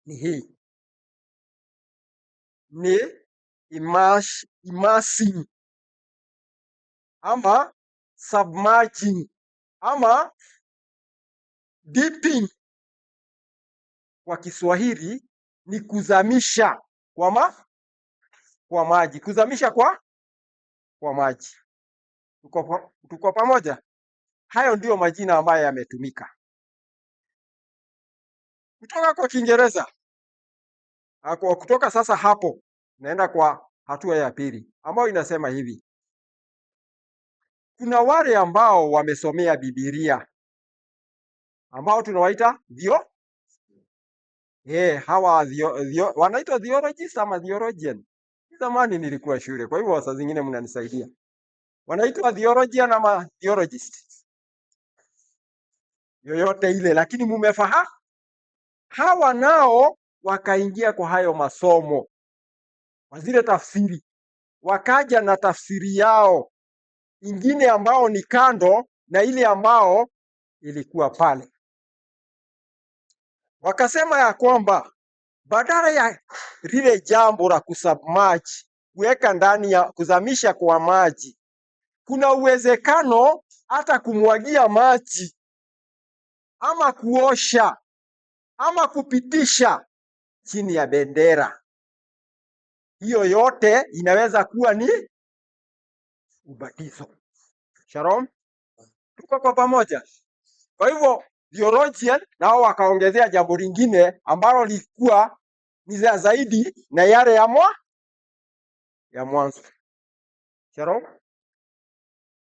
ni hii, ni immersing ama submerging ama dipping. Kwa Kiswahili ni kuzamisha kwa maji, kuzamisha kwa maji. Tuko pamoja? Hayo ndiyo majina ambayo yametumika kutoka kwa Kiingereza. Kutoka sasa hapo naenda kwa hatua ya pili ambayo inasema hivi: kuna wale ambao wamesomea Biblia ambao tunawaita hawa wanaitwa theologists ama theologian. Zamani nilikuwa shule, kwa hivyo saa zingine mnanisaidia. Wanaitwa theologian ama theologist, yoyote ile, lakini mumefahamu. Hawa nao wakaingia kwa hayo masomo, kwa zile tafsiri, wakaja na tafsiri yao ingine ambao ni kando na ile ambao ilikuwa pale. Wakasema ya kwamba badala ya lile jambo la kusubmerge, kuweka ndani ya kuzamisha kwa maji, kuna uwezekano hata kumwagia maji ama kuosha ama kupitisha chini ya bendera. Hiyo yote inaweza kuwa ni ubatizo. Shalom, tuko kwa pamoja? Kwa hivyo theologian nao wakaongezea jambo lingine ambalo lilikuwa ni zaidi na yale ya mwanzo. Shalom,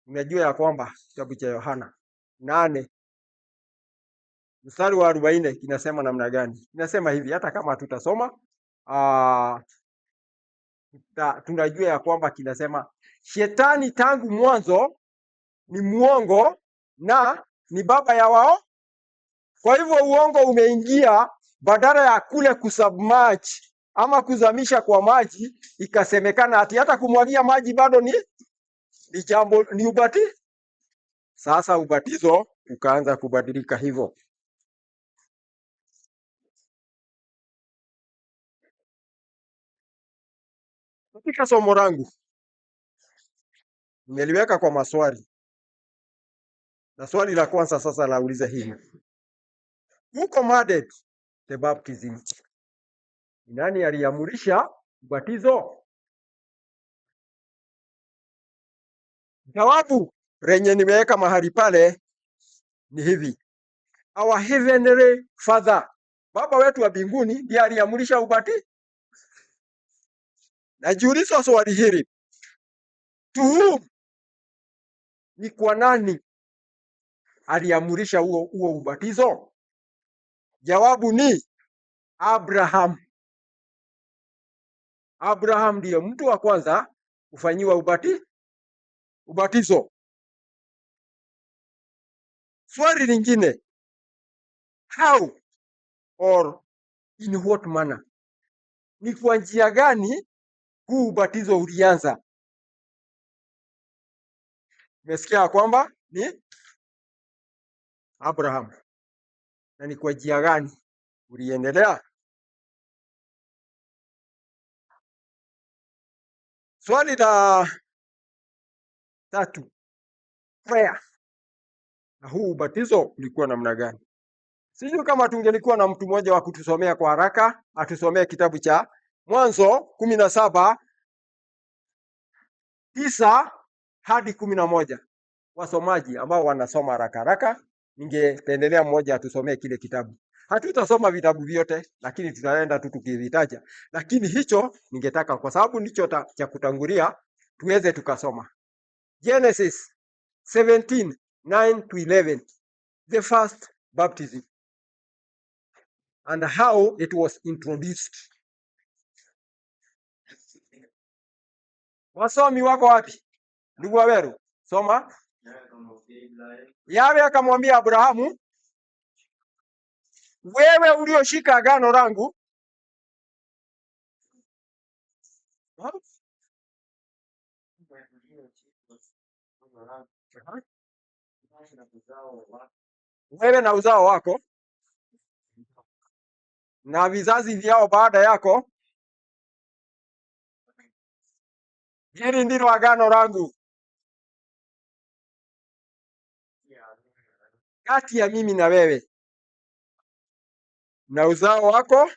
unajua ya kwamba kitabu cha Yohana 8 mstari wa 40 kinasema namna gani? Kinasema hivi, hata kama hatutasoma tunajua ya kwamba kinasema shetani tangu mwanzo ni muongo na ni baba ya wao. Kwa hivyo uongo umeingia, badala ya kule kusubmerge ama kuzamisha kwa maji, ikasemekana ati hata kumwagia maji bado ni jambo, ni ubatizo. Sasa ubatizo ukaanza kubadilika hivyo. Katika somo langu nimeliweka kwa maswali, na swali la kwanza sasa lauliza hivi: who commanded the baptism? Nani aliamrisha ubatizo? Jawabu lenye nimeweka mahali pale ni hivi: our heavenly Father, Baba wetu wa mbinguni ndiye aliamrisha ubatizo. Najiuliza swali hili, to whom, ni kwa nani aliamrisha huo ubatizo? Jawabu ni Abraham. Abraham ndiye mtu wa kwanza kufanyiwa ubatizo. Swali lingine, how or in what manner, ni kwa njia gani huu ubatizo ulianza? Umesikia kwamba ni Abraham, na ni kwa njia gani uliendelea? Swali la tatu, prayer, na huu ubatizo ulikuwa namna gani? Sijui kama tungelikuwa na mtu mmoja wa kutusomea kwa haraka, atusomee kitabu cha Mwanzo 17:9 hadi 11. Wasomaji ambao wanasoma haraka haraka, ningependelea mmoja atusomee kile kitabu. Hatutasoma vitabu vyote, lakini tutaenda tu tukivitaja. Lakini hicho ningetaka, kwa sababu ndicho cha kutangulia, tuweze tukasoma. Genesis 17:9-11, the first baptism and how it was introduced. Wasomi wako wapi? Ndugu Waweru, soma. Yawe akamwambia Abrahamu, wewe ulioshika agano langu wewe na uzao wako na vizazi vyao baada yako. Hili ndilo agano langu kati ya mimi na wewe na uzao wako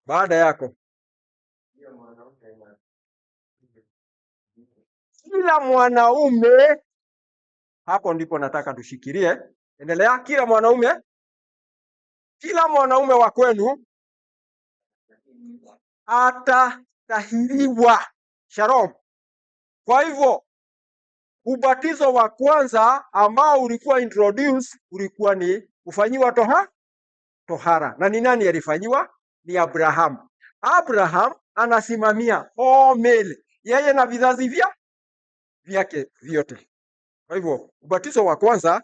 baada yako. Kila mwanaume, hapo ndipo nataka tushikilie. Endelea. Kila mwanaume wa kwenu atatahiriwa. Shalom. Kwa hivyo ubatizo wa kwanza ambao ulikuwa introduce ulikuwa ni kufanyiwa tohara. Na ni nani alifanyiwa? Ni Abraham. Abraham anasimamia male, yeye na vizazi vyake vyote. Kwa hivyo ubatizo wa kwanza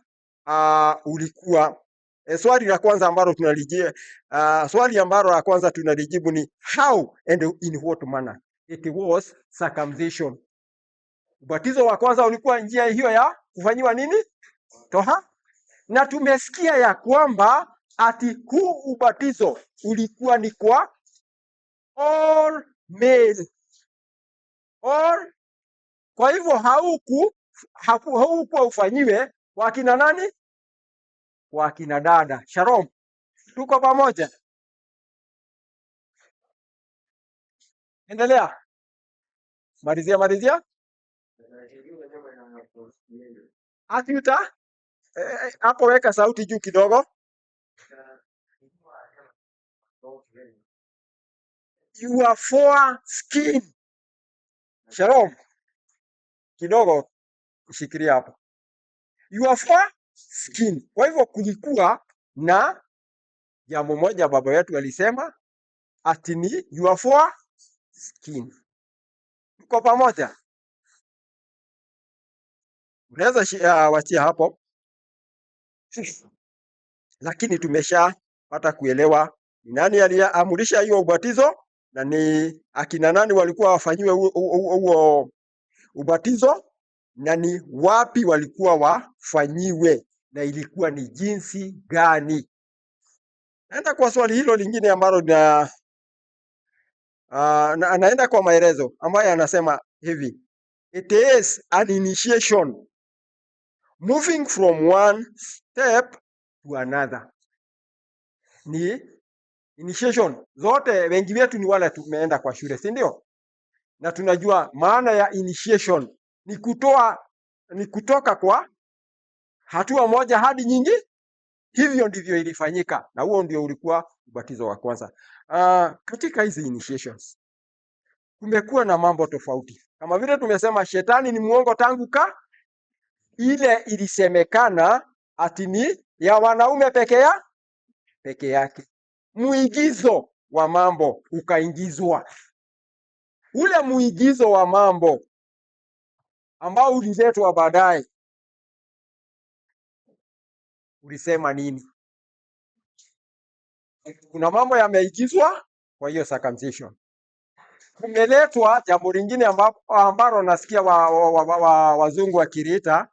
ulikuwa swali la kwanza ambalo tunalijibu, la kwanza tunalijibu ni how and in what manner it was circumcision. Ubatizo wa kwanza ulikuwa njia hiyo ya kufanyiwa nini? Na tumesikia ya kwamba ati huu ubatizo ulikuwa ni kwa all male. Kwa hivyo haukuwa ufanyiwe kwa kina nani? Kwa kina dada. Shalom. Tuko pamoja? Endelea. Malizia. Atiuta hapo, weka sauti juu kidogo. Your foreskin. Shalom. Kidogo shikilia hapo. Your foreskin. Kwa hivyo kulikuwa na jambo moja baba yetu alisema ati ni your foreskin. Tuko pamoja? Unaweza wachia hapo. Lakini tumeshapata kuelewa ni nani aliamrisha hiyo ubatizo na ni akina nani walikuwa wafanyiwe huo ubatizo na ni wapi walikuwa wafanyiwe na ilikuwa ni jinsi gani. Naenda kwa swali hilo lingine ambalo anaenda kwa maelezo ambayo anasema hivi: it is an initiation moving from one step to another. Ni initiation zote, wengi wetu ni wale tumeenda kwa shule, si ndio? Na tunajua maana ya initiation ni kutoka kwa hatua moja hadi nyingi. Hivyo ndivyo ilifanyika, na huo ndio ulikuwa ubatizo wa kwanza. Katika hizi initiations kumekuwa na mambo tofauti, kama vile tumesema shetani ni muongo tangu ile ilisemekana ati ni ya wanaume peke yake. Muigizo wa mambo ukaingizwa. Ule muigizo wa mambo ambao uliletwa baadaye ulisema nini? Kuna mambo yameigizwa kwa hiyo circumcision. Kumeletwa jambo lingine ambalo nasikia wazungu wakiliita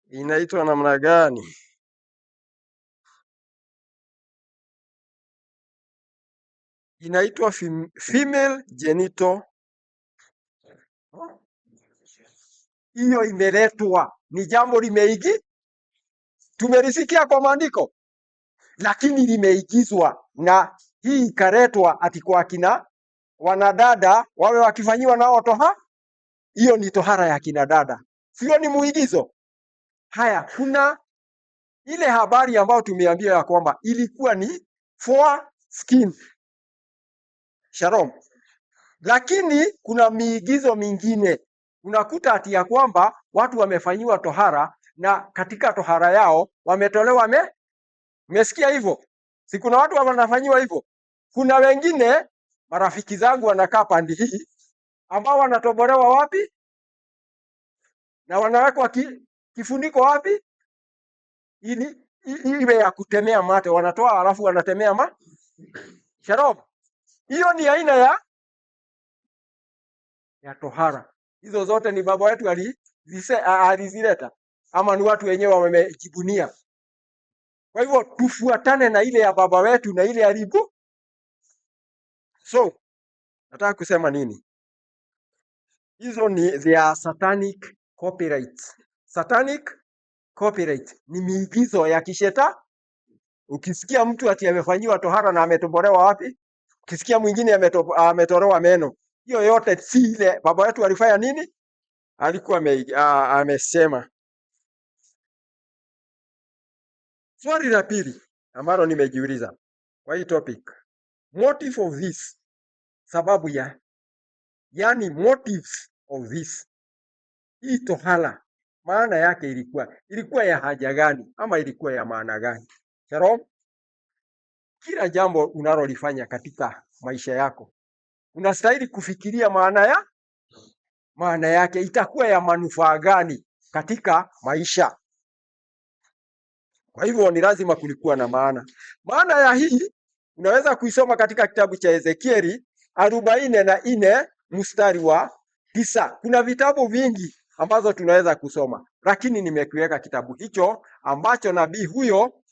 inaitwa namna gani? Inaitwa female genital. Hiyo imeletwa, ni jambo tumelisikia kwa maandiko, lakini limeigizwa, na hii ikaletwa ati kwa kina wanadada wawe wakifanyiwa nao hiyo ni tohara ya kina dada, sio? Ni muigizo. Haya, kuna ile habari ambayo tumeambiwa ya kwamba ilikuwa ni foreskin. Shalom. Lakini kuna miigizo mingine unakuta ati ya kwamba watu wamefanyiwa tohara na katika tohara yao wametolewa Umesikia hivyo? Si kuna watu wanafanyiwa hivyo? Kuna wengine marafiki zangu wanakaa pande hii ambao wanatobolewa wapi? Na wanawekwa kifuniko wapi? Ili iwe ya kutemea mate, wanatoa alafu wanatemea Shalom. Hiyo ni aina ya tohara. Hizo zote ni baba wetu alizileta, ama ni watu wenyewe wamejibunia? Kwa hivyo tufuatane na ile ya baba wetu na ile alibu. So nataka kusema nini? Hizo ni they are satanic copyrights. Satanic copyright ni miigizo ya kisheta. Ukisikia mtu ati amefanyiwa tohara na ametobolewa wapi? Ukisikia mwingine ametolewa meno, hiyo yote si ile baba wetu alifanya nini? Alikuwa amesema. Swali la pili ambalo nimejiuliza kwa hii topic, motive of this, sababu ya yani motives of this, hii tohara maana yake ilikuwa ya haja gani ama ilikuwa ya maana gani? Shalom. Kila jambo unalolifanya katika maisha yako unastahili kufikiria maana yake itakuwa ya manufaa gani katika maisha. Kwa hivyo ni lazima kulikuwa na maana. Maana ya hii unaweza kuisoma katika kitabu cha Ezekieli 44 mstari wa 9. Kuna vitabu vingi ambazo tunaweza kusoma, lakini nimekiweka kitabu hicho ambacho nabii huyo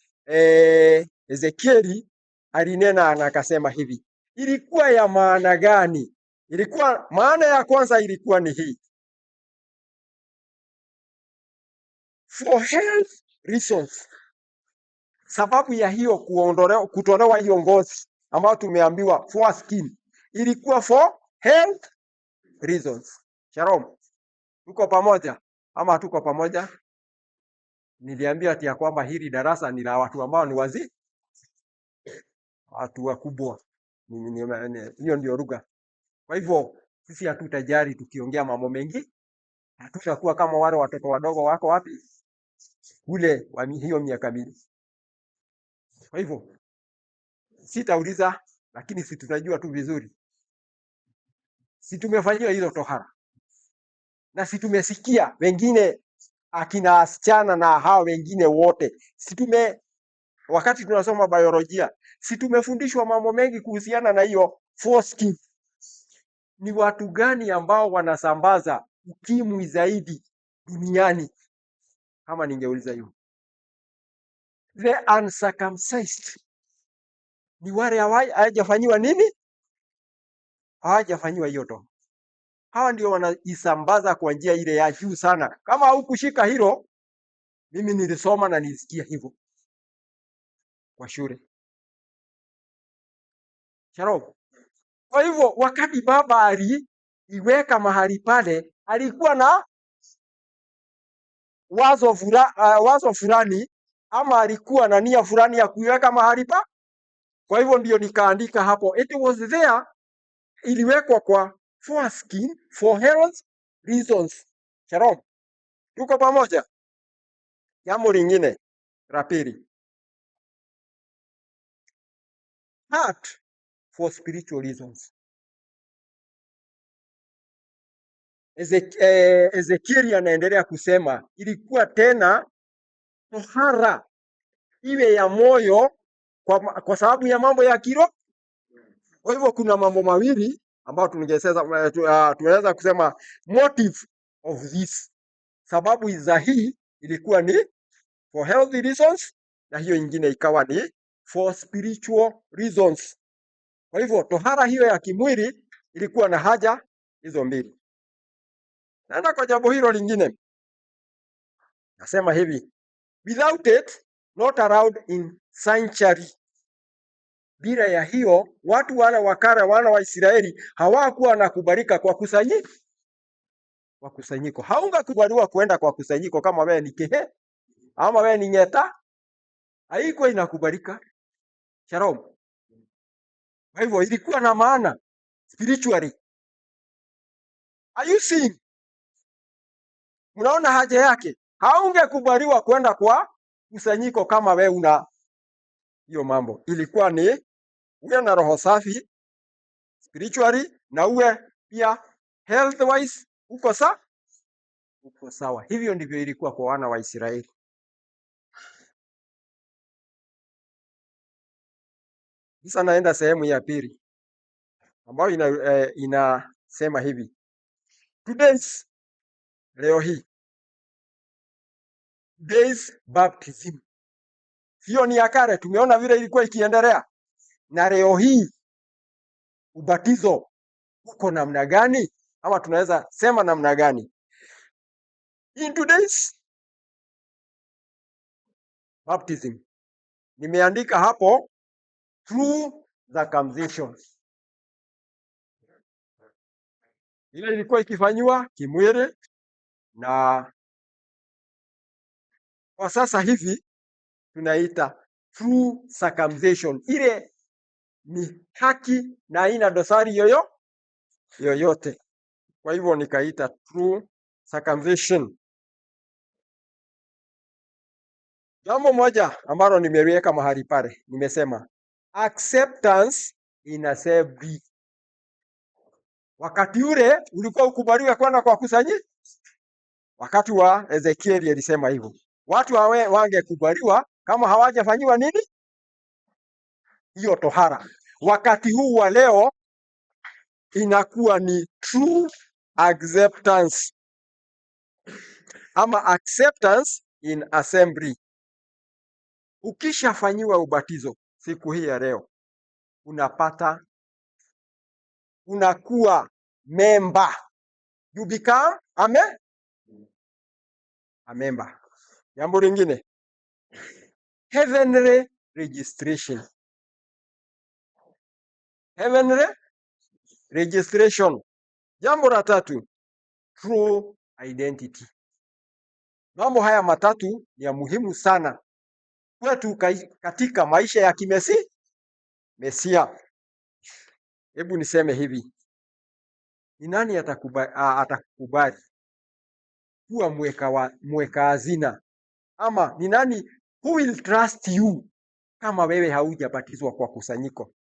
Ezekieli alinena na akasema hivi. Ilikuwa ya maana gani? Maana ya kwanza ilikuwa ni hii: for health reasons. Sababu ya hiyo kutolewa hiyo ngozi ambayo tumeambiwa foreskin ilikuwa for health reasons. Shalom. Tuko pamoja ama hatuko pamoja? Niliambia ati ya kwamba hili darasa ni la watu ambao ni watu wakubwa. Hiyo ndio lugha. Kwa hivyo sisi hatutajali tukiongea mambo mengi. Hatutakuwa kama wale watoto wadogo wako wapi? Kule wa hiyo miaka mingi. Kwa hivyo sitauliza, lakini si tunajua tu vizuri. Si tumefanyiwa hizo tohara. Na si tumesikia wengine akina asichana na hao wengine wote. Wakati tunasoma biolojia, si tumefundishwa mambo mengi kuhusiana na hiyo foreskin. Ni watu gani ambao wanasambaza ukimwi zaidi duniani? Kama ningeuliza hiyo. The uncircumcised. Ni wale hawajafanyiwa nini? Hawajafanyiwa hiyo tohara. Hawa ndio wanaisambaza kwa njia ile ya juu sana. Kama hukushika hilo, mimi nilisoma na nilisikia hivyo kwa shule. Shalom. Kwa hivyo wakati baba aliiweka mahali pale, alikuwa na wazo fulani ama alikuwa na nia fulani ya kuiweka mahali pa. Kwa hivyo ndio nikaandika hapo, it was there, iliwekwa kwa foreskin for health reasons. Shalom. Tuko pamoja? Jambo lingine la pili, heart for spiritual reasons. Ezekieli anaendelea kusema ilikuwa tena tohara iwe ya moyo kwa sababu ya mambo ya kiroho. Kwa hivyo kuna mambo mawili ambayo tunaweza kusema motive of this. Sababu za hii ilikuwa ni for health reasons na hiyo nyingine ikawa ni for spiritual reasons. Kwa hivyo tohara hiyo ya kimwili ilikuwa na haja hizo mbili. Naenda kwa jambo hilo lingine. Nasema hivi, without it not allowed in sanctuary. Bila ya hiyo watu wale wakara wana wa Israeli hawakuwa nakubalika kwa kusanyiko. Haungakubaliwa kwenda kwa kusanyiko kama wewe ni kehe ama wewe ni nyeta. Haikuwa inakubalika. Shalom. Kwa hivyo ilikuwa na maana spiritually. Are you seeing? Unaona haja yake? Haungekubaliwa kwenda kwa kusanyiko kama wewe una hiyo mambo. Ilikuwa ni uwe na roho safi spiritually na uwe pia health wise uko sawa. Hivyo ndivyo ilikuwa kwa wana wa Israeli. Sasa naenda sehemu ya pili ambayo inasema hivi. Leo hii today's baptism Hiyo ni ya kale, tumeona vile ilikuwa ikiendelea. Na leo hii ubatizo uko namna gani? Ama tunaweza sema namna gani? In today's baptism, nimeandika hapo true circumcision. Ile ilikuwa ikifanywa kimwili, na kwa sasa hivi tunaita true circumcision. Ile ni haki na haina dosari yoyote. Kwa hivyo nikaita true circumcision. Jambo moja ambalo nimeweka mahali pale, nimesema acceptance in assembly. Wakati ule ulikuwa ukubaliwa kwenda kwa kusanyiko. Wakati wa Ezekieli alisema hivyo, watu wangekubaliwa kama hawajafanyiwa nini, hiyo tohara. Wakati huu wa leo inakuwa ni true acceptance ama acceptance in assembly. Ukishafanyiwa ubatizo siku hii ya leo, unakuwa member, you become a member. Jambo lingine, heavenly registration. Heavenly registration. Jambo la tatu, true identity. Mambo haya matatu ni ya muhimu sana kwetu katika maisha ya kimesia. Hebu niseme hivi, ni nani atakubali kuwa mweka hazina, ama ni nani who will trust you kama wewe haujabatizwa kwa kusanyiko?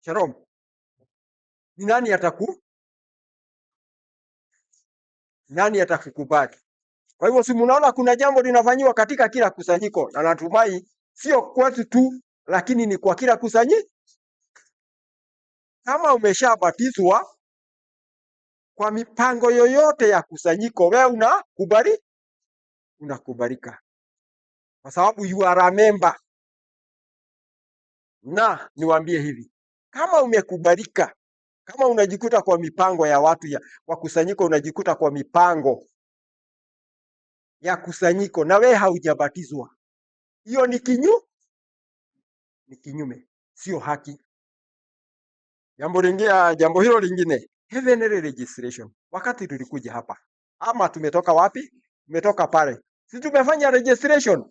Shalom. Ni nani atakukubali? Kwa hivyo si mnaona kuna jambo linafanywa katika kila kusanyiko, na natumai sio kwetu tu, lakini ni kwa kila kusanyiko. Kama umeshabatizwa kwa mipango yoyote ya kusanyiko, wewe unakubalika kwa sababu you are a member. Na niwaambie hivi, kama umekubalika, kama unajikuta kwa mipango ya watu wa kusanyiko, unajikuta kwa mipango ya kusanyiko na wewe haujabatizwa, hiyo ni kinyume, sio haki. Jambo hilo lingine, heavenly registration. Wakati tulikuja hapa, ama tumetoka wapi? Tumetoka pale, si tumefanya registration?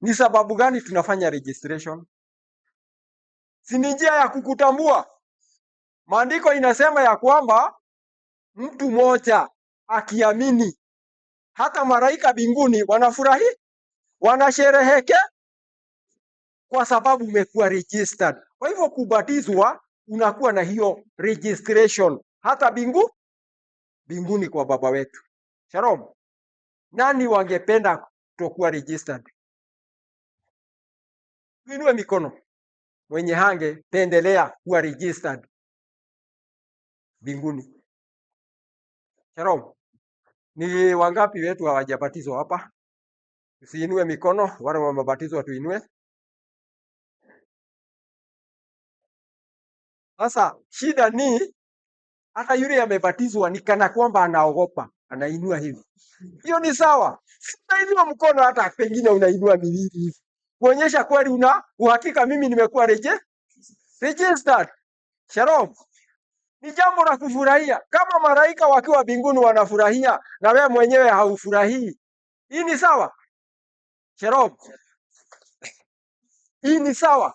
Ni sababu gani tunafanya registration? Si ni njia ya kukutambua. Maandiko inasema ya kwamba mtu mmoja akiamini, hata malaika mbinguni wanafurahi, wanasherehekea kwa sababu umekuwa registered. Kwa hivyo kubatizwa unakuwa na hiyo registration hata mbinguni kwa Baba wetu. Shalom. Nani wangependa kutokuwa registered? Tuinue mikono mwenye hangependelea kuwa registered mbinguni. Shalom. Ni wangapi wetu hawajabatizwa hapa? Tusiinue mikono, wale wamebatizwa tuinue. Sasa shida ni hata yule amebatizwa ni kana kwamba anaogopa, anainua hivi. Hiyo ni sawa. Unainua mkono, hata pengine unainua miwili hivi, kuonyesha kweli una uhakika mimi nimekuwa registered. Shalom. Ni jambo la kufurahia. Kama malaika wakiwa mbinguni wanafurahia na wewe mwenyewe haufurahii, hii ni sawa? Shalom. Hii ni sawa?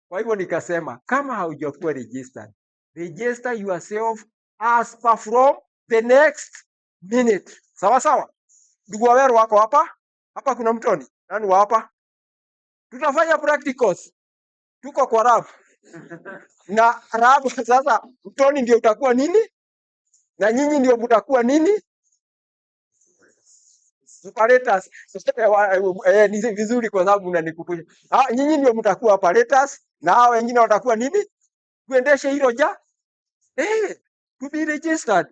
Kwa hivyo nikasema kama haujakuwa registered, register yourself as per from the next minute. Sawa sawa? Ndugu Waweru wako hapa? Hapa kuna Mtoni. Nani wa hapa? Tutafanya practicals. Tuko kwa lab. Na lab sasa Mtoni ndio utakuwa nini? Na nyinyi ndio mtakuwa nini? Operators. Ni vizuri kwa sababu unanikumbusha. Nyinyi ndio mtakuwa operators na hao wengine watakuwa nini? Kuendesha hilo to be registered.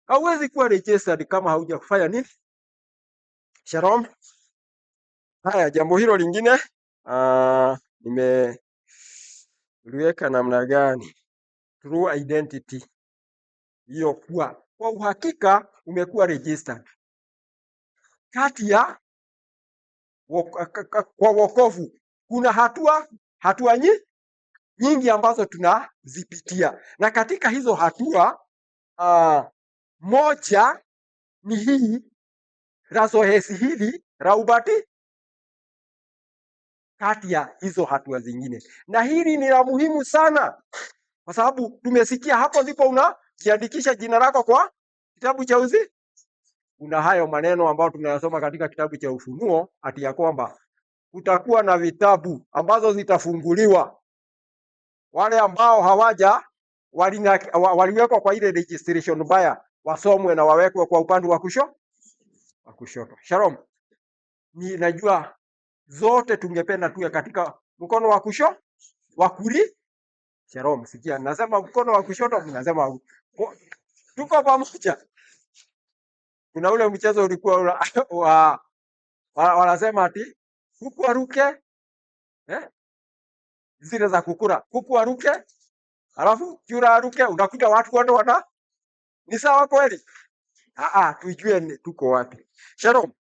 Hauwezi kuwa registered kama haujakufanya nini? Shalom. Haya, jambo hilo lingine nimeliweka namna gani? True identity, hiyo kwa uhakika umekuwa registered kati ya kwa wokovu. Kuna hatua nyingi ambazo tunazipitia, na katika hizo hatua moja ni hii la zoezi hili la ubatizo, kati ya hizo hatua zingine, na hili ni la muhimu sana, kwa sababu tumesikia hapo ndipo unajiandikisha jina lako kwa kitabu cha uzima. Kuna hayo maneno ambayo tunayasoma katika kitabu cha Ufunuo, ati ya kwamba kutakuwa na vitabu ambazo zitafunguliwa. Wale ambao waliwekwa kwa ile registration baya wasomwe na wawekwe kwa upande wa kushoto. Shalom. Najua zote tungependa tuwe katika mkono wa kushoto wa kulia. Shalom, sikia, nasema mkono wa kushoto, mnasema tuko pamoja. Kuna ule mchezo ulikuwa wanasema ati kuku aruke, zile za kukura, kuku aruke, alafu chura aruke, unakuta watu wote ni sawa kweli? Tujue tuko wapi. Shalom.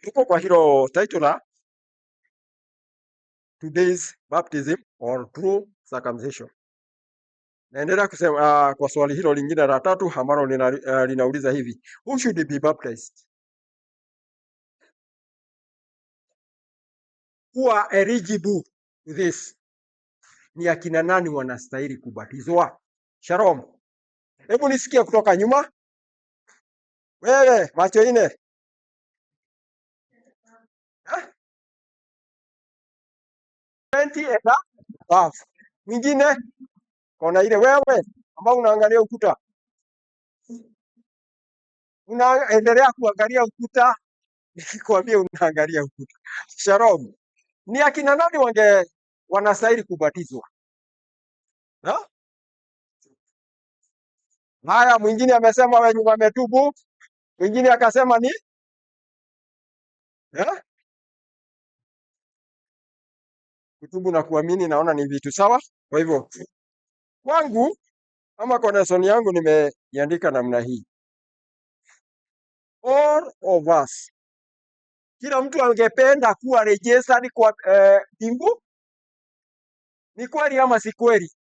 Tuko kwa hilo title la Today's Baptism or True Circumcision. Naendelea kusema kwa swali hilo lingine la tatu ambalo linauliza hivi: who should be baptized? Who are eligible to this? Ni akina nani wanastahili kubatizwa? Shalom. Hebu nisikie kutoka nyuma. Wewe macho ine. Mwingine kona ile, wewe ambao unaangalia ukuta, unaendelea kuangalia ukuta, nikikwambia unaangalia ukuta. Shalom. Ni akina nani wanastahili kubatizwa? Haya, mwingine amesema wenye wametubu, mwingine akasema ni kutubu na kuamini, naona ni vitu sawa. Kwa hivyo kwangu ama kwa lesson yangu nimeiandika namna hii: all of us, kila mtu angependa kuwa registered kwa bingu. Ni kweli ama si kweli?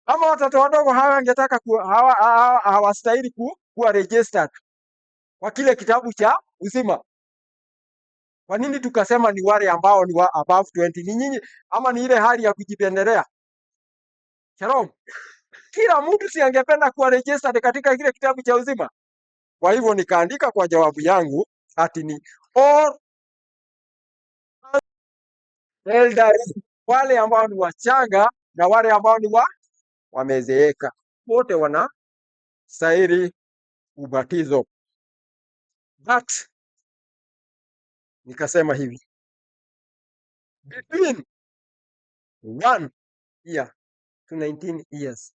Ama watoto wadogo hawa wangetaka hawastahili kuwa registered kwa kile kitabu cha uzima? Kwa nini tukasema ni wale ambao ni above 20? Ni nyinyi ama ni ile hali ya kujipendelea? Shalom. Kila mtu si angependa kuwa registered katika kile kitabu cha uzima? Kwa hivyo nikaandika kwa jawabu yangu ati ni all elders, wale ambao ni wachanga na wale ambao ni wamezeeka, wote wanastahili ubatizo. But nikasema hivi, between 1 year to 19 years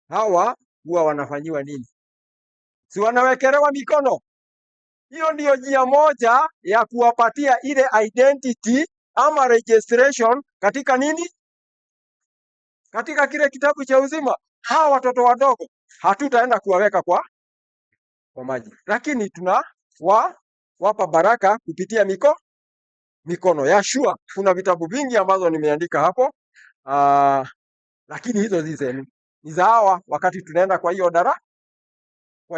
hawa huwa wanafanyiwa nini? Si wanawekelewa mikono? Hiyo ndiyo njia moja ya kuwapatia ile identity ama registration katika nini? Katika kile kitabu cha uzima. Hawa watoto wadogo hatutaenda kuwaweka kwa maji, lakini tunawapa baraka kupitia mikono ya shua. Kuna vitabu vingi ambazo nimeandika hapo, lakini hizo ni za hawa wakati tunaenda kwa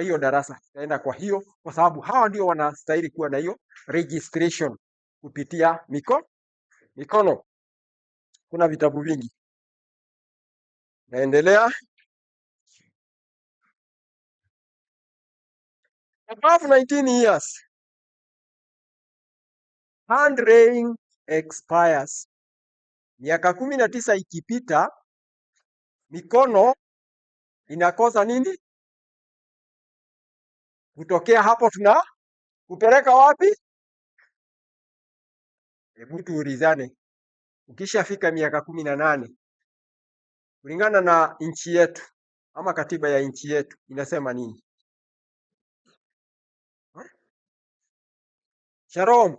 hiyo darasa tunaenda kwa sababu hawa ndio wanastahili kuwa na hiyo registration kupitia mikono. Kuna vitabu vingi. Naendelea. Above 19 years, hand laying expires. Miaka 19 ikipita, mikono inakosa nini? Kutokea hapo kupeleka wapi? Hebu tuulizane. Ukishafika miaka 18, kulingana na nchi yetu ama katiba ya nchi yetu inasema nini? Shalom.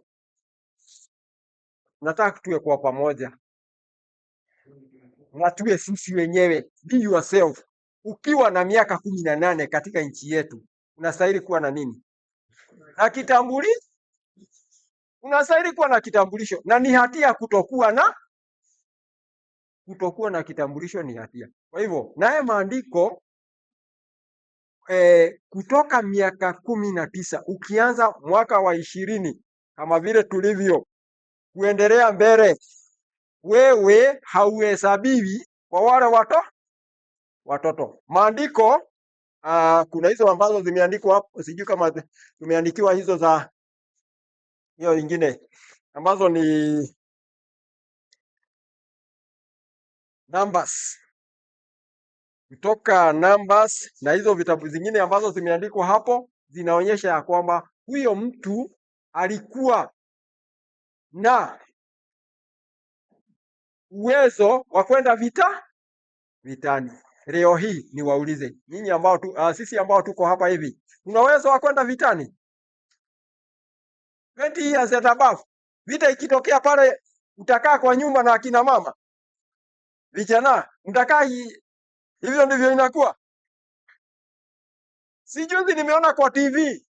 nataka tuwe kwa pamoja na tuwe sisi wenyewe. Be yourself. Ukiwa na miaka 18 katika nchi yetu, unastahili kuwa na nini? Na kitambulisho. Unastahili kuwa na kitambulisho, na ni hatia kutokuwa na kitambulisho, ni hatia. Kwa hivyo naye maandiko kutoka miaka 19 ukianza mwaka wa 20 kama vile tulivyo kuendelea mbele, wewe hauhesabiwi kwa wale watoto. Maandiko kuna hizo ambazo zimeandikwa hapo, sijui kama tumeandikiwa hizo za hiyo nyingine ambazo ni Numbers, kutoka Numbers, na hizo vitabu zingine ambazo zimeandikwa hapo zinaonyesha ya kwamba huyo mtu alikuwa na uwezo wa kwenda vitani. Leo hii niwaulize nyinyi ambao sisi ambao tuko hapa hivi, tuna uwezo wa kwenda vitani? 20 years and above. Vita ikitokea pale, utakaa kwa nyumba na akina mama? Vijana mtakaa hivyo? Ndivyo inakuwa. Sijuzi nimeona kwa TV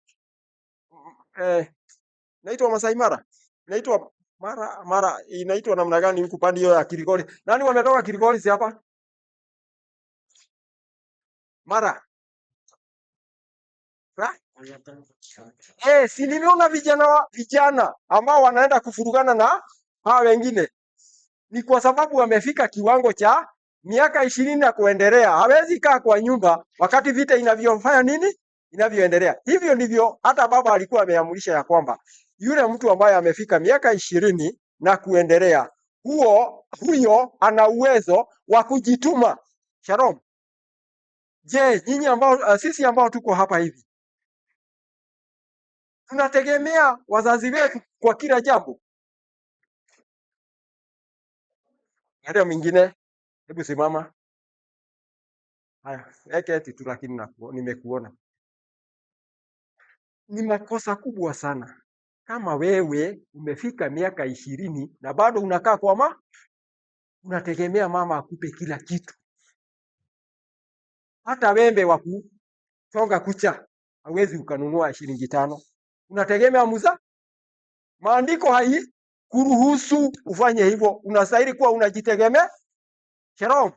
naitwa Masai Mara, inaitwa Mara inaitwa namna gani huku pande hiyo ya Kiligori? Nani wametoka Kiligori si hapa? Mara si nimeona vijana ambao wanaenda kufurugana na hawa wengine. Ni kwa sababu wamefika kiwango cha miaka 20 na kuendelea. Hawezi kaa kwa nyumba wakati vita inavyofanya nini, inavyoendelea. Hivyo ndivyo hata baba alikuwa ameamurisha ya kwamba yule mtu ambaye amefika miaka 20 na kuendelea, huyo ana uwezo wa kujituma. Shalom. Je, nyinyi ambao sisi ambao tuko hapa hivi, tunategemea wazazi wetu kwa kila jambo? Ndio mwingine, hebu simama. Haya, eketi tu, lakini nimekuona. Ni makosa kubwa sana kama wewe umefika miaka 20 na bado unakaa kwa unategemea mama akupe kila kitu. Hata wembe wa kuchonga kucha hawezi ukanunua shilingi 5. Unategemea muza. Maandiko kuruhusu ufanye hivyo. Unastahili kuwa unajitegemea. Shalom.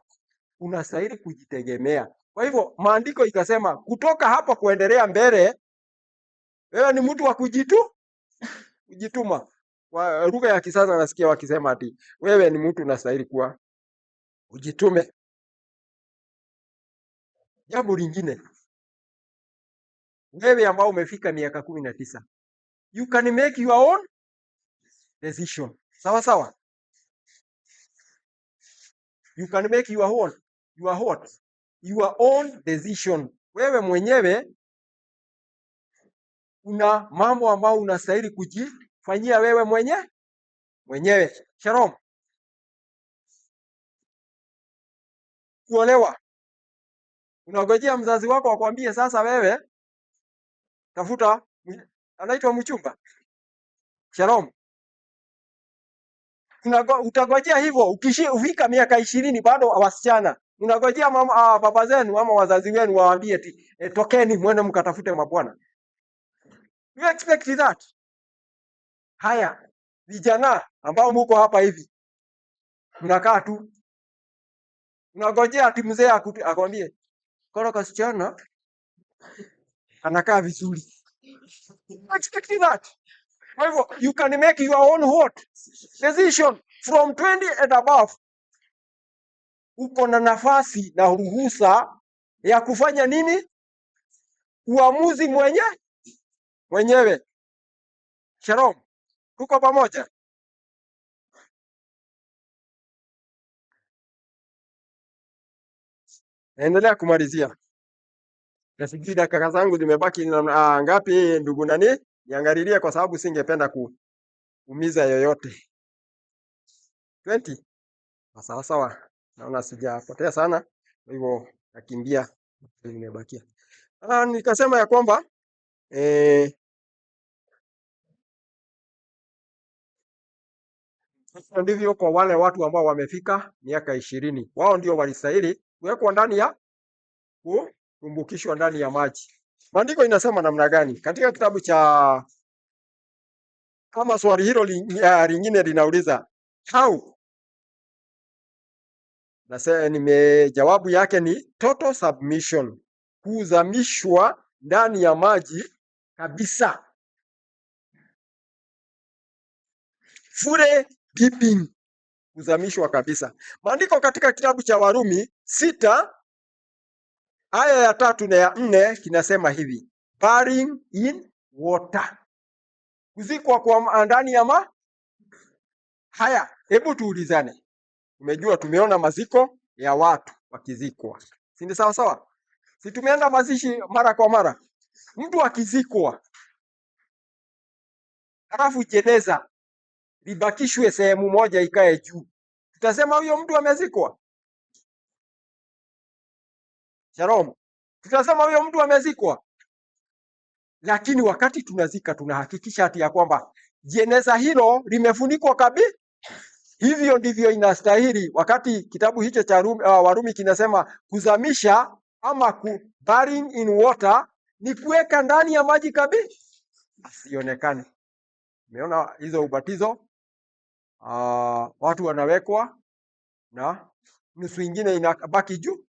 Unastahili kujitegemea. Kwa hivyo maandiko ikasema kutoka hapa kuendelea mbele, wewe ni mtu wa kujituma. Kwa lugha ya kisasa nasikia wakisema ati wewe ni mtu unastahili kuwa ujitume. Jambo lingine, wewe ambao umefika miaka 19, you can make your own decision. Sawa sawa? You can make your own decision. Wewe mwenyewe una mambo ambayo unastahili kujifanyia wewe mwenyewe. Shalom. Kuolewa, unangojea mzazi wako akwambie sasa wewe tafuta anaitwa mchumba? Shalom. Utangojea hivyo ufika miaka 20 bado wasichana. Unangojea mama baba zenu ama wazazi wenu waambie eti tokeni mwende mkatafute mabwana. You expect that? Haya, vijana ambao mko hapa hivi, mnakaa tu. Unangojea ati mzee akwambie kora kasichana anakaa vizuri. You expect that? Kwa hivyo you can make your own decision from 20 and above. Uko na nafasi na ruhusa ya kufanya nini? Uamuzi mwenyewe. Shalom. Tuko pamoja? Naendelea kumalizia. Nafikiri dakika zangu zimebaki ngapi ndugu nani? Niangalilie kwa sababu singependa kuumiza yoyote. 20. Sawa sawa. Naona sijapotea sana. Kwa hivyo nakimbia nimebakia. Nikasema ya kwamba Hivyo ndivyo kwa wale watu ambao wamefika miaka 20, wao ndio walistahili kuwekwa ndani ya kutumbukishwa ndani ya maji. Maandiko inasema namna gani katika kitabu cha, kama swali hilo lingine linauliza how, na jawabu yake ni total submission, kuzamishwa ndani ya maji kabisa, full dipping, kuzamishwa kabisa. Maandiko katika kitabu cha Warumi 6 aya ya 3 na ya 4 kinasema hivi, burying in water, kuzikwa kwa ndani ya maji. Haya, hebu tuulizane. Umejua, tumeona maziko ya watu wakizikwa, si ni sawa sawa? Si tumeenda mazishi mara kwa mara? Mtu akizikwa halafu jeneza libakishwe sehemu moja ikae juu, tutasema huyo mtu amezikwa? Shalom, tutasema huyo mtu amezikwa? Lakini wakati tunazika tunahakikisha hati ya kwamba jeneza hilo limefunikwa kabisa. Hivyo ndivyo inastahili. Wakati kitabu hicho cha Warumi kinasema kuzamisha ama burying in water, ni kuweka ndani ya maji kabisa asionekane. Umeona hizo ubatizo, watu wanawekwa na nusu ingine inabaki juu.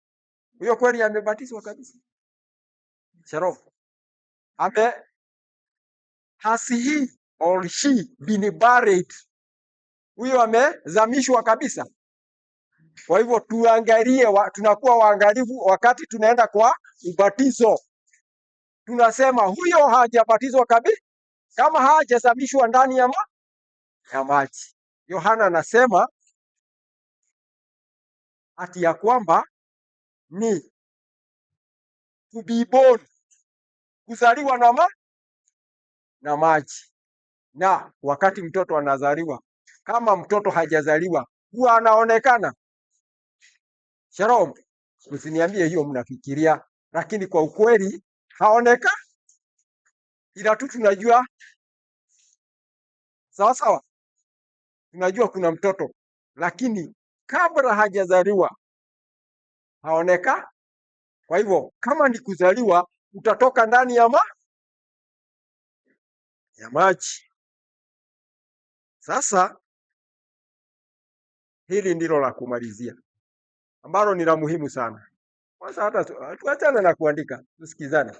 Huyo kweli amebatizwa kabisa? Shalom. Has he or she been buried? Huyo amezamishwa kabisa. Kwa hivyo tuangalie, tunakuwa waangalifu wakati tunaenda kwa ubatizo. Tunasema huyo hajabatizwa kabisa kama hajazamishwa ndani ya maji. Yohana anasema ati ya kwamba ni to be born, kuzaliwa na maji. Na wakati mtoto anazaliwa, kama mtoto hajazaliwa, huwa anaonekana. Shalom, usiniambie hiyo mnafikiria, lakini kwa ukweli haonekani, ila tu tunajua sawa sawa, tunajua kuna mtoto, lakini kabla hajazaliwa haonekani. Kwa hivyo kama ni kuzaliwa, utatoka ndani ya maji. Sasa hili ndilo la kumalizia ambalo ni la muhimu sana. Kwanza hata tuachane na kuandika, tusikizane.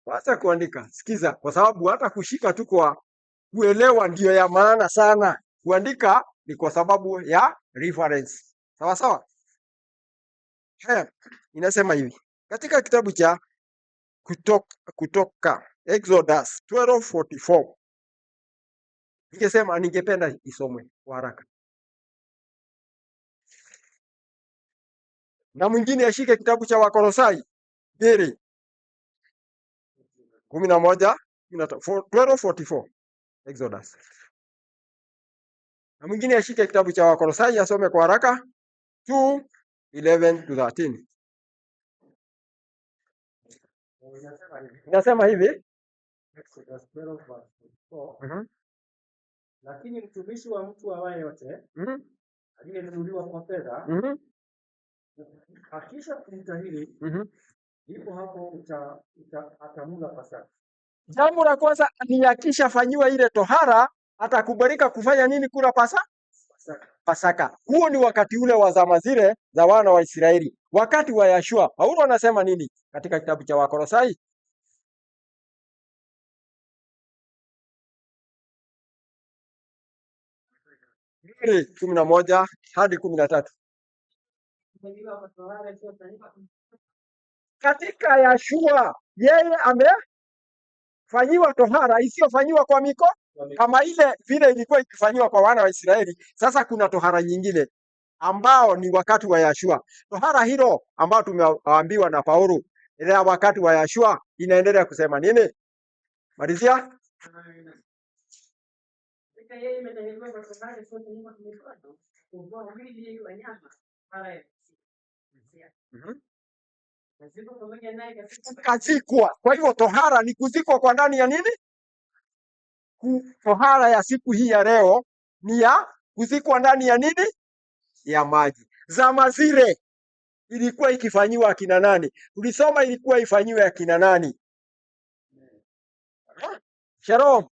Kwanza kuandika, sikiza, kwa sababu hata kushika tu kwa kuelewa ndio ya maana sana. Kuandika ni kwa sababu ya reference. Sawa sawa? Haya, inasema hivi katika kitabu cha Kutoka Exodus 12:44. Ningependa isomwe kwa haraka. Na mwingine ashike kitabu cha Wakolosai 2:11, 12:44 Exodus. Na mwingine ashike kitabu cha Wakolosai asome kwa haraka 2:11-13. Inasema hivi, Exodus 12:44. Lakini mtumishi wa mtu awaye yote aliyenunuliwa kwa fedha, akisha kumtahiri, ndipo hapo atamula Pasaka. Jambo la kwanza ni akishafanyiwa ile tohara, atakubalika kufanya nini? Kula Pasaka. Huo ni wakati ule wa zama zile za wana wa Israeli. Wakati wa Yashua, Paulo anasema nini katika kitabu cha Wakolosai? 11-13. Katika Yashua yeye amefanyiwa tohara isiyofanyiwa kwa mikono kama ile vile ilikuwa ikifanyiwa kwa wana wa Israeli. Sasa kuna tohara nyingine ambao ni wakati wa Yashua. Tohara hilo ambao tumeambiwa na Paulo ile wakati wa Yashua inaendelea kusema nini? Malizia. Kazikwa. Kwa hivyo tohara ni kuzikwa kwa ndani ya nini? Tohara ya siku hii ya leo ni ya kuzikwa ndani ya nini? Ya maji. Zama zile ilikuwa ikifanyiwa akina nani? Tulisoma ilikuwa ifanyiwe akina nani? Shalom.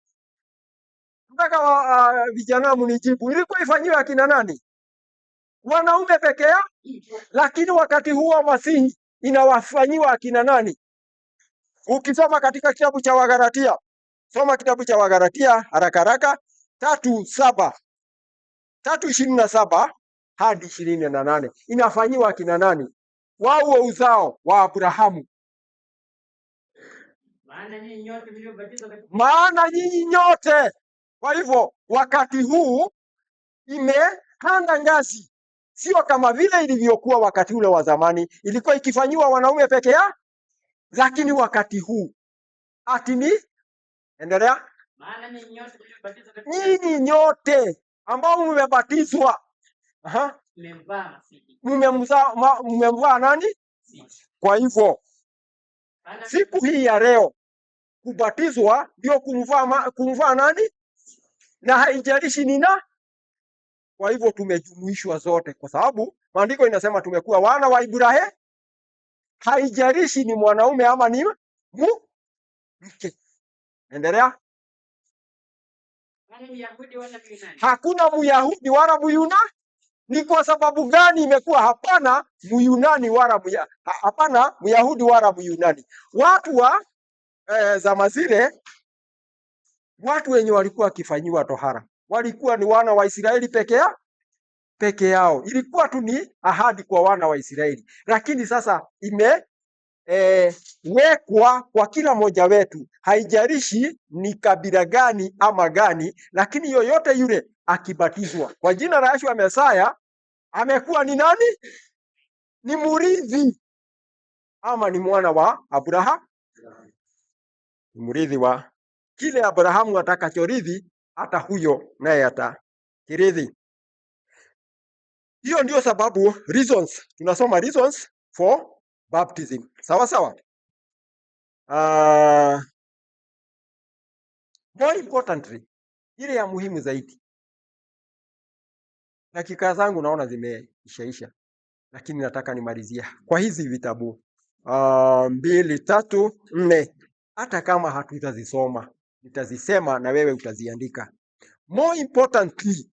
Nataka vijana mnijibu, ilikuwa ifanyiwe akina nani? Wanaume peke yao? Lakini wakati huo Masihi inawafanyiwa akina nani? Ukisoma katika kitabu cha Wagalatia, soma kitabu cha Wagalatia haraka haraka 3:27 hadi 28. Inafanyiwa akina nani? Wao wa uzao wa Abrahamu. Maana nyinyi nyote. Kwa hivyo wakati huu imepanda ngazi, sio kama vile ilivyokuwa wakati ule wa zamani, ilikuwa ikifanyiwa wanaume peke yao, lakini wakati huu atini endelea. Maana nyinyi nyote ambao mmebatizwa mmemvaa nani? Kwa hivyo siku hii ya leo kubatizwa ndio kumvaa nani? Na haijalishi nina. Kwa hivyo tumejumuishwa zote, kwa sababu maandiko inasema tumekuwa wana wa Ibrahimu. Haijalishi ni mwanaume ama ni mke. Endelea. Hakuna Myahudi wala Myunani. Ni kwa sababu gani imekuwa hapana Myunani wala hapana Myahudi wala Myunani? Watu wa zama zile, watu wenye walikuwa wakifanyiwa tohara walikuwa ni wana wa Israeli peke yao. Ilikuwa tu ni ahadi kwa wana wa Israeli, lakini sasa wekwa kwa kila mmoja wetu, haijalishi ni kabila gani ama gani, lakini yoyote yule akibatizwa kwa jina la Yeshua Mesaya amekuwa ni nani? Ni murithi ama ni mwana wa Abrahamu, murithi wa kile Abrahamu atakachorithi, hata huyo naye atakirithi. Hiyo ndio sababu reasons, tunasoma reasons for baptism. Sawa sawa. More importantly, ile ya muhimu zaidi, dakika zangu naona zimeishaisha, lakini nataka nimalizia kwa hizi vitabu 2, 3, 4. Hata kama hatutazisoma nitazisema na wewe utaziandika. More importantly,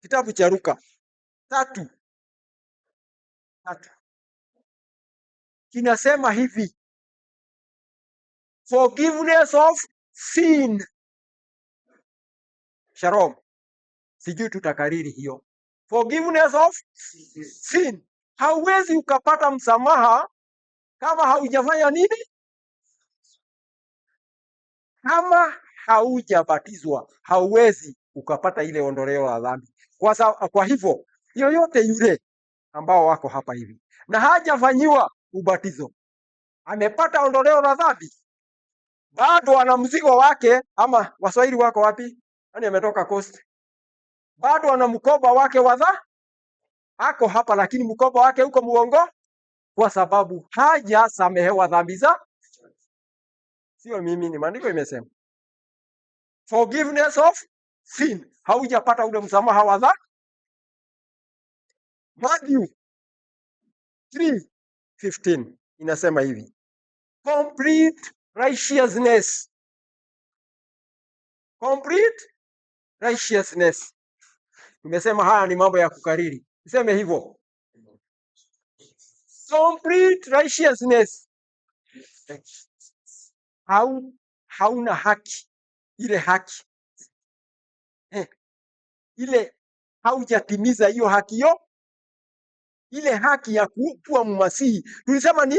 kitabu cha Luka 3 kinasema hivi, forgiveness of sin. Shalom. Sijui tutakariri hiyo. Forgiveness of sin. Hauwezi ukapata msamaha kama haujafanya nini? Kama haujabatizwa, hauwezi ukapata ile ondoleo la dhambi. Kwa hivyo, yoyote yule ambao wako hapa hivi na hajafanyiwa ubatizo, amepata ondoleo la dhambi, bado ana mzigo wake. Ama Waswahili wako wapi? Yaani ametoka coast. Bado ana mkoba wake wa dhambi. Ako hapa lakini mkoba wake uko muongo, kwa sababu hajasamehewa dhambi za. Sio mimi, ni maandiko imesema. Forgiveness of sin. Haujapata ule msamaha wa dhambi. Matthew 3:15 inasema hivi, complete righteousness. Complete righteousness. Tumesema haya ni mambo ya kukariri. Niseme hivyo. Complete righteousness. Hauna haki. Ile haki. Ile haujatimiza hiyo haki hiyo. Ile haki ya kuwa mmasihi. Tulisema ni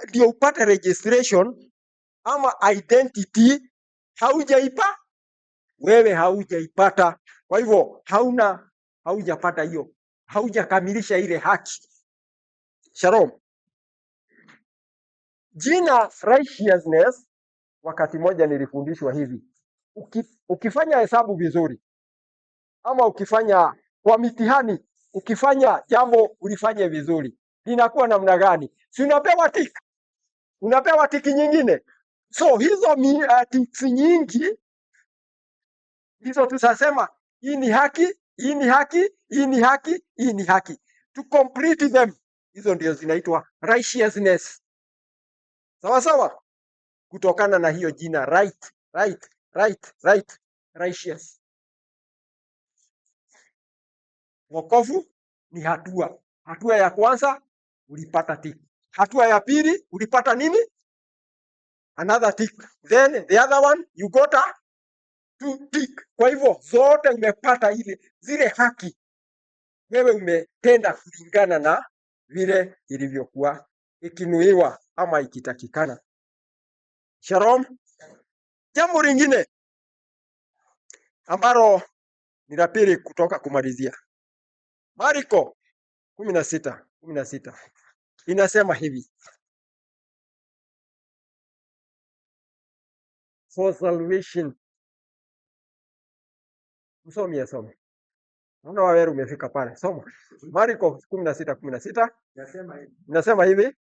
ndio upate registration ama identity, wewe haujaipata. Kwa hivyo haujapata hiyo. Haujakamilisha ile haki. Shalom. Jina righteousness, wakati moja nilifundishwa hivi. Ukifanya hesabu vizuri ama ukifanya kwa mitihani, ukifanya jambo ulifanye vizuri, linakuwa namna gani? Si unapewa tiki? Unapewa tiki nyingine. So hizo tiki nyingi hizo tutasema hii ni haki, hii ni haki, hii ni haki, hii ni haki. To complete them, hizo ndio zinaitwa righteousness. Sawa sawa, kutokana na hiyo jina right, right, right, right, righteous. Wokovu ni hatua. Hatua ya kwanza ulipata tick. Hatua ya pili ulipata nini? Another tick. Then the other one you got a two tick. Kwa hivyo zote umepata zile haki, wewe umetenda kulingana na vile ilivyokuwa ikinuiwa ama ikitakikana. Shalom. Jambo lingine ambalo ni la pili kutoka kumalizia, Marko 16:16 inasema hivi, for salvation. Msomi asome. Naona wewe umefika pale. Soma. Marko 16:16 inasema hivi,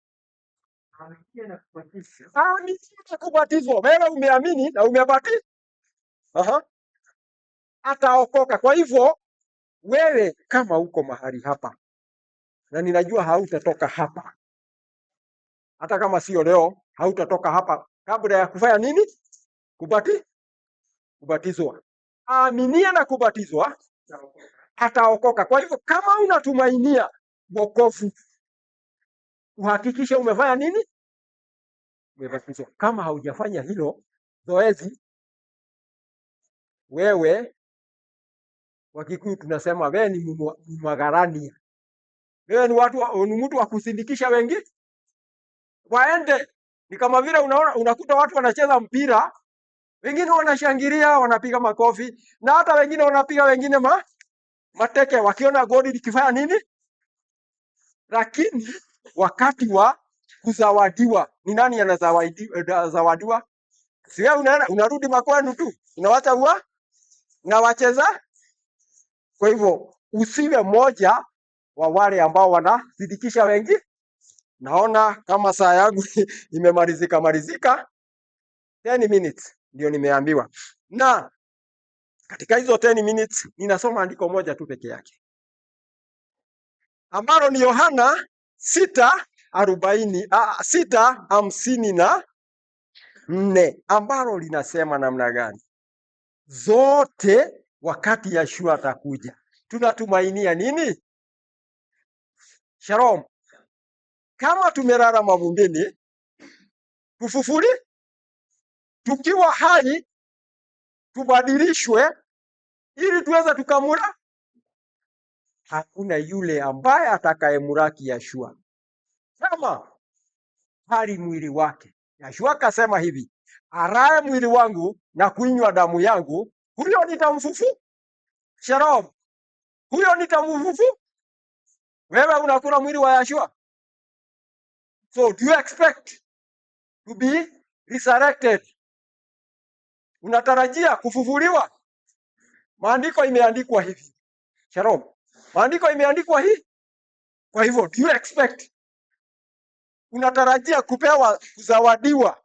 kubatizwa. Wewe umeamini na umebatizwa, ataokoka. Kwa hivyo wewe kama uko mahali hapa, na ninajua hautatoka hapa, hata kama sio leo, hautatoka hapa kabla ya kufanya nini? Kubatizwa. Aminia na kubatizwa ataokoka. Kwa hivyo kama unatumainia wokovu, uhakikishe umefanya nini? Umebatizwa. Kama haujafanya hilo zoezi, wewe kwa Kikuyu tunasema wewe ni mwagarania. Wewe ni mtu wa kusindikisha wengine waende. Ni kama vile unakuta watu wanacheza mpira, wengine wanashangilia, wanapiga makofi, na hata wengine wanapiga wengine mateke wakiona goli likifanya nini? Lakini wakati wa kuzawadiwa, ni nani anazawadiwa? Si wewe unarudi makwenu tu, unawacha na wacheza. Kwa hivyo usiwe mmoja wa wale ambao wanazidikisha wengi. Naona kama saa yangu imemalizika 10 minutes ndio nimeambiwa, na katika hizo 10 minutes ninasoma andiko moja tu peke yake, ambalo ni Yohana 6:54, ambalo linasema namna gani? Zote wakati Yeshua atakuja, tunatumainia nini? Shalom. Kama tumelala mavumbini, tufufuli, tukiwa hai tubadilishwe ili tuweze tukamula. Hakuna yule ambaye atakayemuraki Yeshua kama hali mwili wake. Yeshua akasema hivi, araye mwili wangu na kuinywa damu yangu, huyo nitamfufu. Shalom. Huyo nitamfufu. Wewe unakula mwili wa Yeshua. So do you expect to be resurrected? Unatarajia kufufuliwa? Maandiko imeandikwa hivi. Shalom. Maandiko imeandikwa hivi. Kwa hivyo do you expect? Unatarajia kuzawadiwa?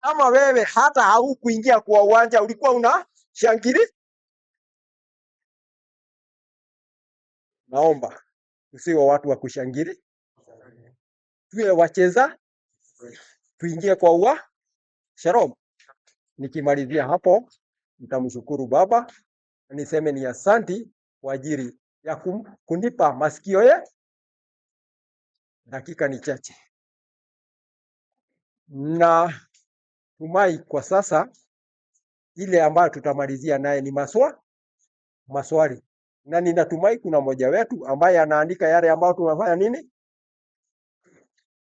Ama wewe hata haukuingia kwa uwanja, ulikuwa unashangilia? Naomba tusiwe watu wa kushangilia, tuwe wacheza, tuingie kwa uwanja. Shalom. Nikimalizia hapo, nitamshukuru Baba, niseme ni asanti kwa ajili ya kunipa masikio dakika ni chache, na tumai kwa sasa ile ambayo tutamalizia naye ni maswali, na ninatumai kuna mmoja wetu ambaye anaandika yale ambayo tumefanya nini.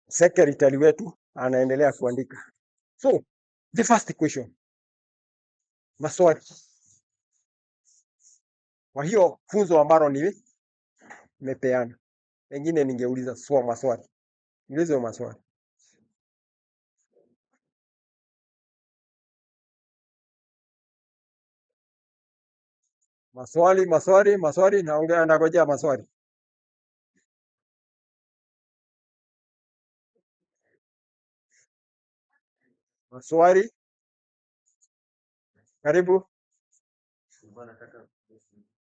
Secretary wetu anaendelea kuandika. So the first question, maswali. Kwa hiyo funzo ambalo nimepeana, pengine ningeuliza maswali. Niulize maswali. Maswali, naongea nangojea maswali. Maswali. Karibu.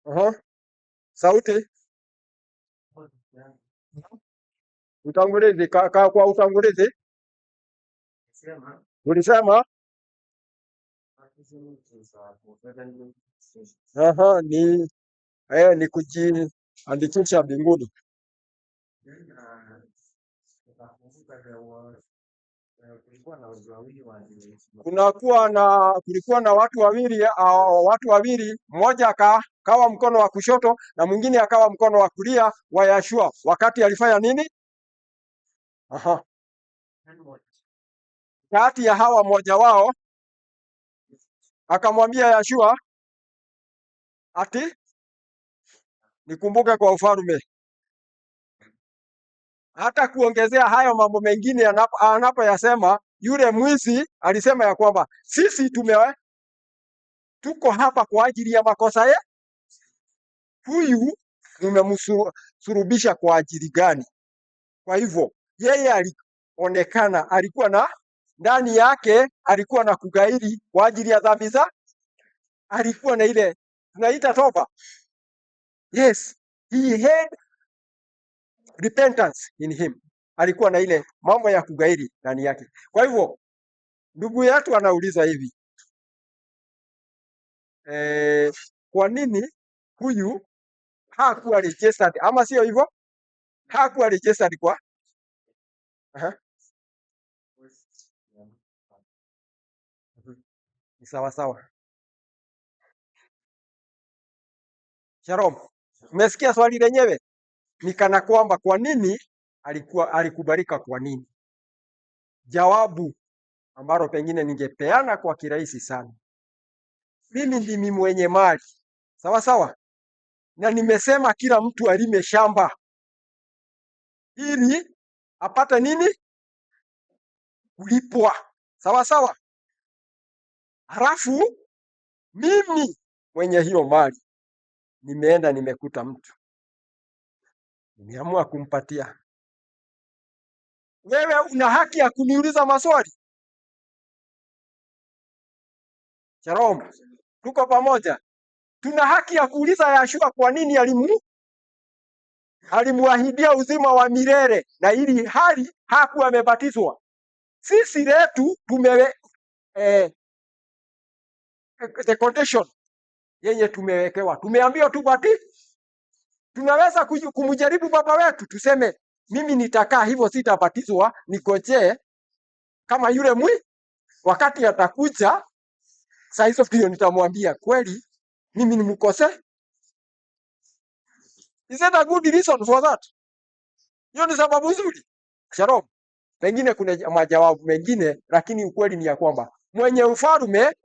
Aha. Sauti utangulizi kwa utangulizi ulisema aha, ni kujiandikisha mbinguni. Kulikuwa na watu wawili, mmoja akawa mkono wa kushoto na mwingine akawa mkono wa kulia wa Yashua. Wakati alifanya nini? Aha. Kati ya hawa mmoja wao akamwambia Yashua ati nikumbuke kwa ufalme. Hata kuongezea hayo mambo mengine anapoyasema, yule mwizi alisema ya kwamba sisi tuko hapa kwa ajili ya makosa ye. Huyu tumemsurubisha kwa ajili gani? Kwa hivyo yeye alionekana alikuwa na ndani yake alikuwa na kugairi kwa ajili ya dhambi za, alikuwa na ile tunaita toba. Yes, he had repentance in him. Alikuwa na ile mambo ya kugairi ndani yake. Kwa hivyo ndugu yetu anauliza hivi, kwa nini huyu hakuwa registered, ama sio hivyo? Hakuwa registered kwa ni sawa sawa. Shalom. Umesikia swali lenyewe? Ni kana kwamba kwa nini alikubalika kwa nini? Jawabu ambalo pengine ningepeana kwa kirahisi sana. Mimi ndimi mwenye mali. Sawa sawa? Na nimesema kila mtu alime shamba ili apate nini? Kulipwa. Sawa sawa? Halafu mimi mwenye hiyo mali nimeenda nimekuta mtu, nimeamua kumpatia. Wewe una haki ya kuniuliza maswali. Shalom. Tuko pamoja. Tuna haki ya kuuliza Yashua kwa nini alimuahidia uzima wa milele na ili hali hakuwa amebatizwa. Sisi letu the condition yenye tumewekewa, tumeambiwa tunaweza kumjaribu baba wetu, tuseme mimi nitakaa hivyo, sitabatizwa, nikojee kama yule wakati atakuja. Saa hizo ndio nitamwambia kweli mimi ni mkose. Is that a good reason for that? Hiyo ni sababu nzuri. Shalom. Pengine kuna majawabu mengine, lakini ukweli ni ya kwamba mwenye ufalme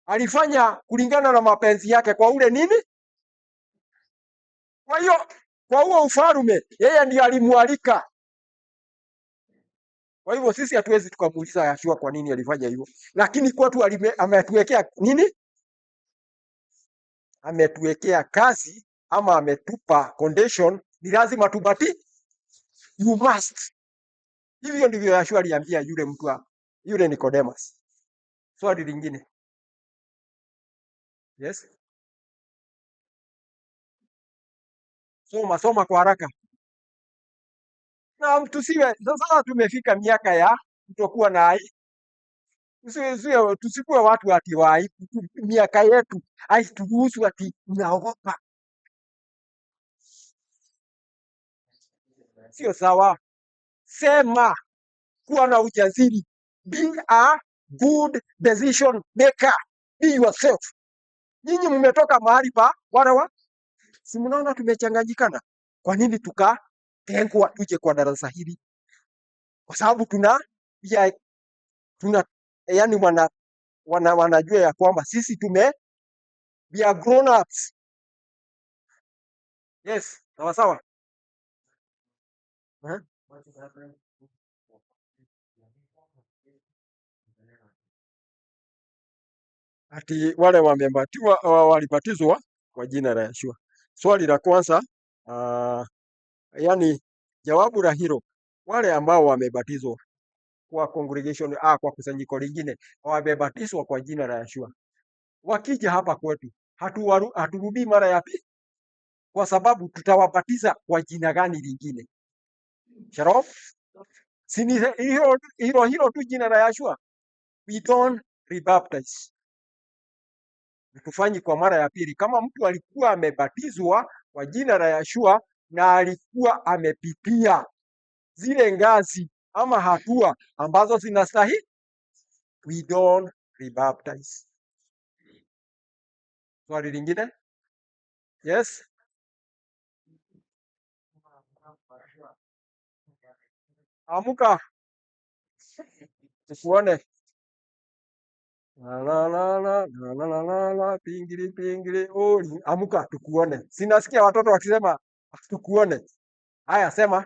alifanya kulingana na mapenzi yake kwa ule nini. Kwa hiyo kwa huo ufalme yeye ndiye alimualika. Kwa hivyo sisi hatuwezi tukamuuliza Yashua kwa nini alifanya hivyo, lakini kwetu ametuwekea nini? Ametuwekea kazi ama ametupa condition, ni lazima tubati, you must. Hivyo ndivyo Yashua aliambia yule mtu yule Nicodemus. Swali lingine. Yes. Soma kwa haraka. Na tusiwe sasa tumefika miaka ya kutokuwa na aibu. Tusikuwe watu ati wa aibu. Miaka yetu haituruhusu ati unaogopa. Sio sawa. Sema, kuwa na ujasiri. Be a good decision maker. Be yourself. Nyinyi mmetoka mahali pa wale si mnaona tumechanganyikana. Kwa nini tukatengwa tuje kwa darasa hili? Kwa sababu yani wanajua ya kwamba sisi we are grown ups. Yes, sawa sawa. Ati wale walibatizwa kwa jina la Yeshua. Swali la kwanza, yani jawabu la hilo, wale ambao wamebatizwa kwa congregation kwa kusanyiko lingine wamebatizwa kwa jina la Yeshua. wakija hapa kwetu haturudii mara ya pili, kwa sababu tutawabatiza kwa jina gani lingine? Shalom. Si ni hilo tu jina la Yeshua. We don't rebaptize. Tufanyi kwa mara ya pili. Kama mtu alikuwa amebatizwa kwa jina la Yeshua na alikuwa amepitia zile ngazi ama hatua ambazo zinastahili, we don't rebaptize. Swali lingine? Yes. Amuka tukuone. La, pingili pingili. Oh, amuka tukuone. Sinasikia watoto wakisema tukuone. Haya, sema.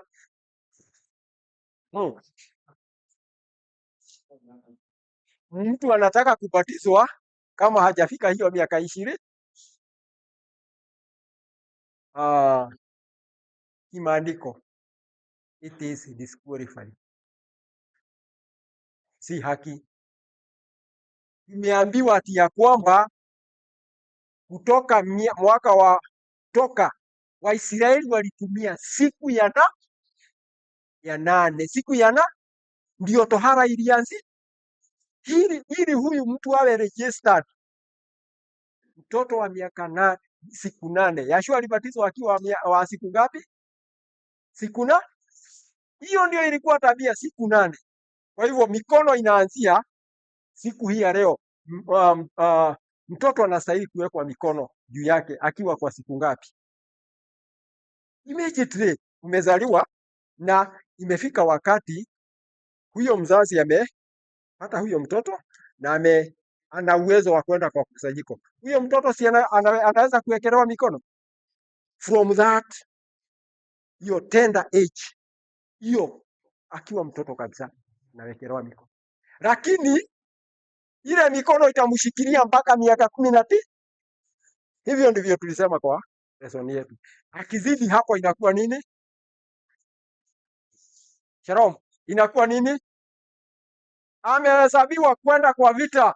Mtu anataka kubatizwa kama hajafika hiyo miaka 20, kimaandiko, it is disqualified. Si haki. Imeambiwa ati ya kwamba kutoka mwaka wa toka Waisraeli walitumia siku ya 8, siku ya 8 ndio tohara ilianzi. Ili huyu mtu awe registered, mtoto wa miaka 8, siku 8. Yashua alibatizwa akiwa wa siku ngapi? Siku 8. Hiyo ndio ilikuwa tabia, siku 8. Kwa hivyo mikono inaanzia siku hii ya leo. Mtoto anastahili kuwekwa mikono juu yake akiwa kwa siku ngapi? Immediately umezaliwa na imefika wakati huyo mzazi hata huyo mtoto na ana uwezo wa kwenda kwa kusanyiko. Huyo mtoto si anaweza kuwekelewa mikono from that hiyo tender age, hiyo akiwa mtoto kabisa nawekelewa mikono, lakini ile mikono itamshikilia mpaka miaka 19. Hivyo ndivyo tulisema kwa lesson yetu. Akizidi hapo inakuwa nini? Shalom. Inakuwa nini? Amehesabiwa kwenda kwa vita.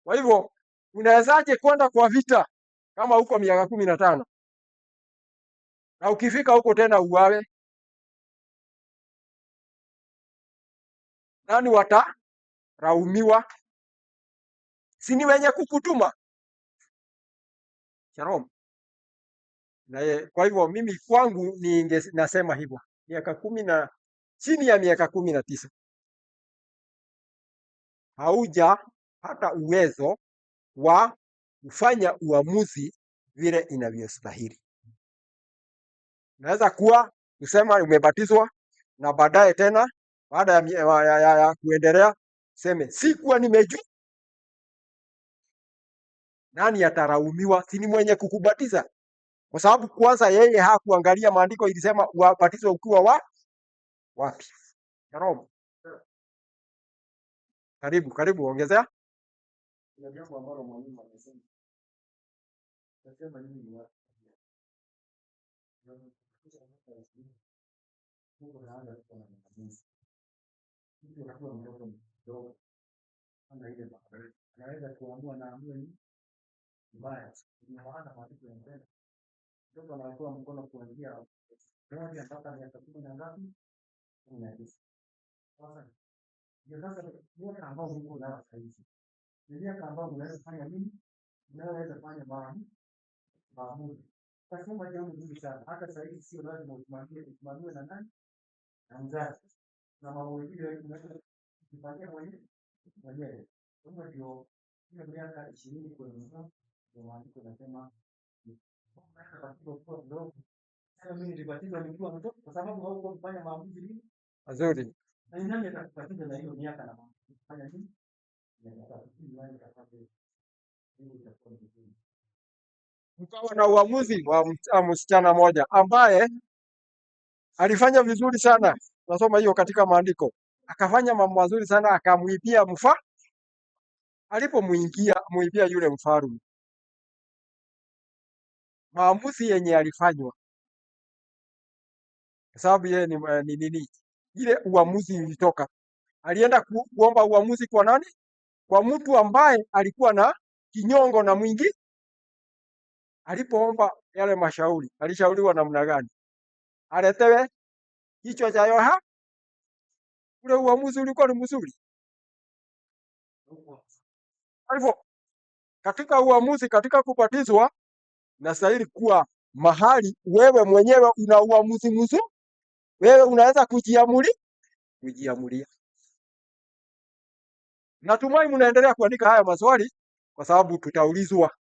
Kwa hivyo unawezaje kwenda kwa vita kama uko miaka 15 na ukifika huko tena uwawe? Nani wataraumiwa? Si ni wenye kukutuma? Shalom. Kwa hivyo mimi kwangu nasema hivyo, chini ya miaka 19 hauja hata uwezo wa kufanya uamuzi vile inavyostahili. Naweza kuwa kusema umebatizwa na baadaye tena baada ya kuendelea seme sikuwa nimejua. Nani ataraumiwa? Si ni mwenye kukubatiza? Kwa sababu kwanza yeye hakuangalia maandiko ilisema ubatizwe ukiwa wapi. Shalom. Karibu ongezea. Kuna jambo ambalo mwalimu amesema. Nasema nini ni wapi? Mungu anaanza kwa mwanadamu. Mtu anakuwa mdogo mdogo. Ana ile maarifa. Anaweza kuamua na amue ni mbaya. Ni maana maandiko yanasema mtoto anakuwa mkono kuanzia ndio mpaka miaka 10 na ngapi? 19. Sasa ndio sasa ndio ambao Mungu anataka saizi. Ndio ambao unaweza fanya nini? Unaweza fanya maamuzi. Tasema jambo hili sana. Hata sasa hivi sio lazima usimamie na nani? Na mzazi. Na mambo mengine unaweza kufanya mwenyewe. Kwa hiyo miaka 20 kwa ndio maandiko yanasema mimi nilibatiza nikiwa mtoto kwa sababu hauko kufanya maamuzi nini? Mazuri. Na nani atakubatiza na hiyo miaka na kufanya nini? Mkawa na uamuzi wa msichana moja ambaye alifanya vizuri sana. Nasoma hiyo katika maandiko. Akafanya mambo mazuri sana, akamuibia alipomuibia yule mfalme. Maamuzi yenye alifanywa kwa sababu yeye ni nini? Ile uamuzi ilitoka. Alienda kuomba uamuzi kwa nani? Kwa mtu ambaye alikuwa na kinyongo na mwingi. Alipoomba yale mashauri, alishauriwa namna gani? Aletewe kichwa cha Yohana. Ule uamuzi ulikuwa ni mzuri. Kwa hivyo katika uamuzi, katika kubatizwa, nastahili kuwa mahali wewe mwenyewe una uamuzi mzuri, wewe unaweza kujiamulia. Natumai mnaendelea kuandika haya maswali kwa sababu tutaulizwa.